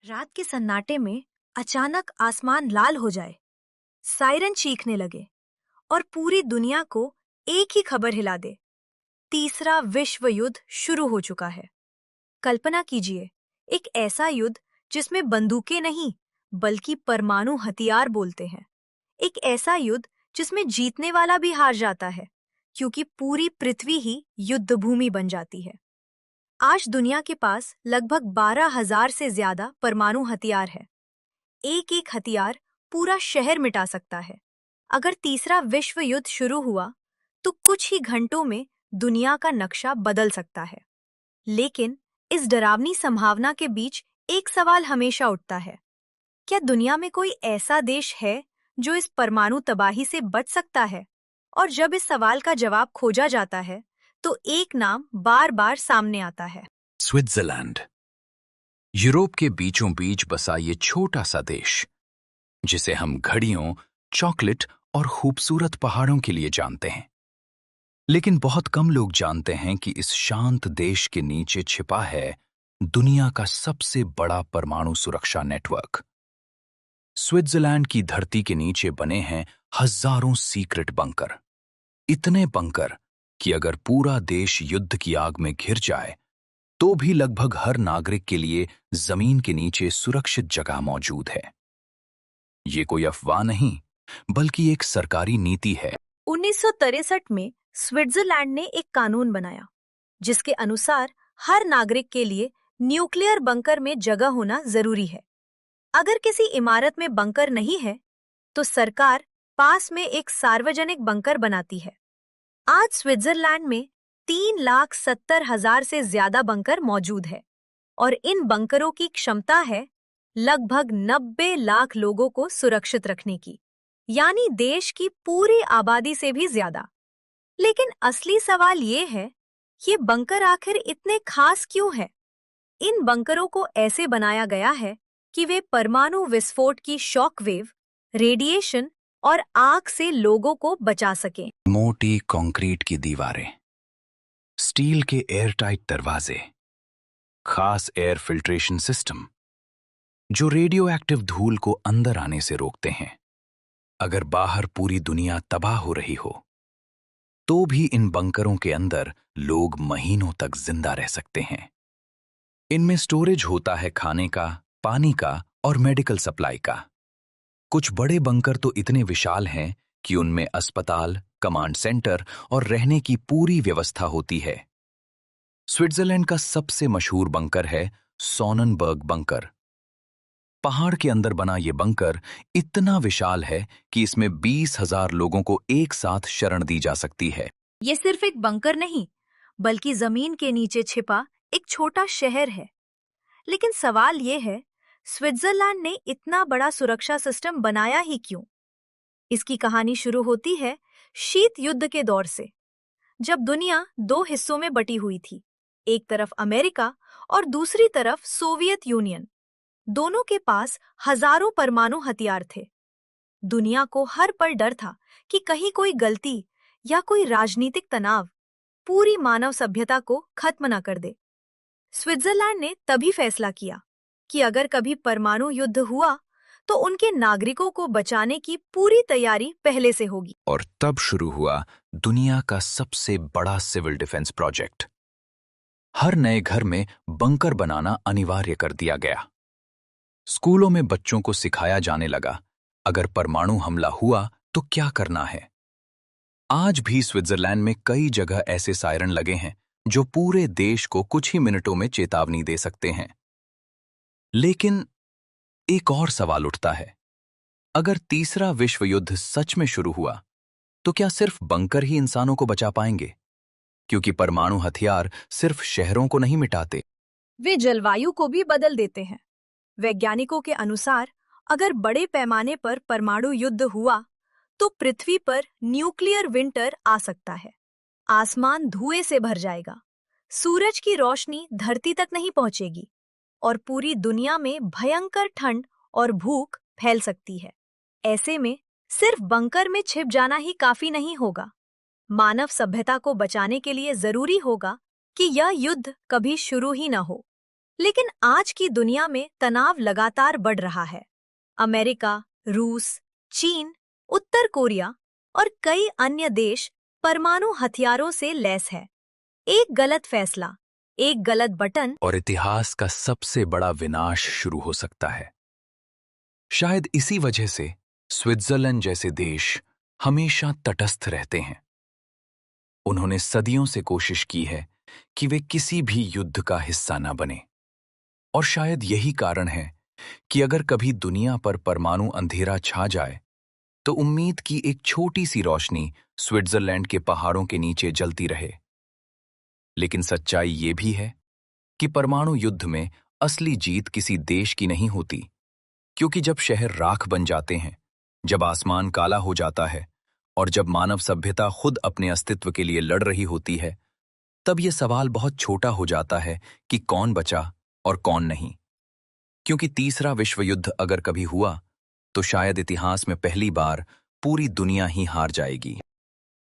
रात के सन्नाटे में अचानक आसमान लाल हो जाए, सायरन चीखने लगे और पूरी दुनिया को एक ही खबर हिला दे। तीसरा विश्व युद्ध शुरू हो चुका है। कल्पना कीजिए, एक ऐसा युद्ध जिसमें बंदूकें नहीं बल्कि परमाणु हथियार बोलते हैं। एक ऐसा युद्ध जिसमें जीतने वाला भी हार जाता है, क्योंकि पूरी पृथ्वी ही युद्ध भूमि बन जाती है। आज दुनिया के पास लगभग 12,000 से ज्यादा परमाणु हथियार है। एक एक हथियार पूरा शहर मिटा सकता है। अगर तीसरा विश्व युद्ध शुरू हुआ तो कुछ ही घंटों में दुनिया का नक्शा बदल सकता है। लेकिन इस डरावनी संभावना के बीच एक सवाल हमेशा उठता है, क्या दुनिया में कोई ऐसा देश है जो इस परमाणु तबाही से बच सकता है? और जब इस सवाल का जवाब खोजा जाता है तो एक नाम बार बार सामने आता है। स्विट्जरलैंड। यूरोप के बीचों बीच बसा ये छोटा सा देश, जिसे हम घड़ियों, चॉकलेट और खूबसूरत पहाड़ों के लिए जानते हैं। लेकिन बहुत कम लोग जानते हैं कि इस शांत देश के नीचे छिपा है दुनिया का सबसे बड़ा परमाणु सुरक्षा नेटवर्क। स्विट्जरलैंड की धरती के नीचे बने हैं हजारों सीक्रेट बंकर। इतने बंकर कि अगर पूरा देश युद्ध की आग में घिर जाए तो भी लगभग हर नागरिक के लिए जमीन के नीचे सुरक्षित जगह मौजूद है। ये कोई अफवाह नहीं, बल्कि एक सरकारी नीति है। 1963 में स्विट्जरलैंड ने एक कानून बनाया, जिसके अनुसार हर नागरिक के लिए न्यूक्लियर बंकर में जगह होना जरूरी है। अगर किसी इमारत में बंकर नहीं है, तो सरकार पास में एक सार्वजनिक बंकर बनाती है। आज स्विट्जरलैंड में 3,70,000 से ज्यादा बंकर मौजूद है और इन बंकरों की क्षमता है लगभग 90 लाख लोगों को सुरक्षित रखने की, यानी देश की पूरी आबादी से भी ज्यादा। लेकिन असली सवाल ये है, ये बंकर आखिर इतने खास क्यों है? इन बंकरों को ऐसे बनाया गया है कि वे परमाणु विस्फोट की शॉक वेव, रेडिएशन और आग से लोगों को बचा सकें। मोटी कंक्रीट की दीवारें, स्टील के एयरटाइट दरवाजे, खास एयर फिल्ट्रेशन सिस्टम जो रेडियो एक्टिव धूल को अंदर आने से रोकते हैं। अगर बाहर पूरी दुनिया तबाह हो रही हो तो भी इन बंकरों के अंदर लोग महीनों तक जिंदा रह सकते हैं। इनमें स्टोरेज होता है खाने का, पानी का और मेडिकल सप्लाई का। कुछ बड़े बंकर तो इतने विशाल हैं कि उनमें अस्पताल, कमांड सेंटर और रहने की पूरी व्यवस्था होती है। स्विट्जरलैंड का सबसे मशहूर बंकर है सोननबर्ग बंकर। पहाड़ के अंदर बना ये बंकर इतना विशाल है कि इसमें 20,000 लोगों को एक साथ शरण दी जा सकती है। ये सिर्फ एक बंकर नहीं, बल्कि जमीन के नीचे छिपा एक छोटा शहर है। लेकिन सवाल ये है, स्विट्जरलैंड ने इतना बड़ा सुरक्षा सिस्टम बनाया ही क्यों? इसकी कहानी शुरू होती है शीत युद्ध के दौर से, जब दुनिया दो हिस्सों में बटी हुई थी। एक तरफ अमेरिका और दूसरी तरफ सोवियत यूनियन। दोनों के पास हजारों परमाणु हथियार थे। दुनिया को हर पल डर था कि कहीं कोई गलती या कोई राजनीतिक तनाव पूरी मानव सभ्यता को खत्म न कर दे। स्विट्जरलैंड ने तभी फैसला किया कि अगर कभी परमाणु युद्ध हुआ तो उनके नागरिकों को बचाने की पूरी तैयारी पहले से होगी। और तब शुरू हुआ दुनिया का सबसे बड़ा सिविल डिफेंस प्रोजेक्ट। हर नए घर में बंकर बनाना अनिवार्य कर दिया गया। स्कूलों में बच्चों को सिखाया जाने लगा, अगर परमाणु हमला हुआ तो क्या करना है। आज भी स्विट्जरलैंड में कई जगह ऐसे सायरन लगे हैं जो पूरे देश को कुछ ही मिनटों में चेतावनी दे सकते हैं। लेकिन एक और सवाल उठता है, अगर तीसरा विश्व युद्ध सच में शुरू हुआ तो क्या सिर्फ बंकर ही इंसानों को बचा पाएंगे? क्योंकि परमाणु हथियार सिर्फ शहरों को नहीं मिटाते, वे जलवायु को भी बदल देते हैं। वैज्ञानिकों के अनुसार अगर बड़े पैमाने पर परमाणु युद्ध हुआ तो पृथ्वी पर न्यूक्लियर विंटर आ सकता है। आसमान धुएं से भर जाएगा, सूरज की रोशनी धरती तक नहीं पहुंचेगी और पूरी दुनिया में भयंकर ठंड और भूख फैल सकती है। ऐसे में सिर्फ बंकर में छिप जाना ही काफी नहीं होगा। मानव सभ्यता को बचाने के लिए जरूरी होगा कि यह युद्ध कभी शुरू ही न हो। लेकिन आज की दुनिया में तनाव लगातार बढ़ रहा है। अमेरिका, रूस, चीन, उत्तर कोरिया और कई अन्य देश परमाणु हथियारों से लैस है। एक गलत फैसला, एक गलत बटन और इतिहास का सबसे बड़ा विनाश शुरू हो सकता है। शायद इसी वजह से स्विट्जरलैंड जैसे देश हमेशा तटस्थ रहते हैं। उन्होंने सदियों से कोशिश की है कि वे किसी भी युद्ध का हिस्सा न बने। और शायद यही कारण है कि अगर कभी दुनिया पर परमाणु अंधेरा छा जाए, तो उम्मीद की एक छोटी सी रोशनी स्विट्जरलैंड के पहाड़ों के नीचे जलती रहे। लेकिन सच्चाई ये भी है कि परमाणु युद्ध में असली जीत किसी देश की नहीं होती, क्योंकि जब शहर राख बन जाते हैं, जब आसमान काला हो जाता है और जब मानव सभ्यता खुद अपने अस्तित्व के लिए लड़ रही होती है, तब यह सवाल बहुत छोटा हो जाता है कि कौन बचा और कौन नहीं। क्योंकि तीसरा विश्व युद्ध अगर कभी हुआ, तो शायद इतिहास में पहली बार पूरी दुनिया ही हार जाएगी।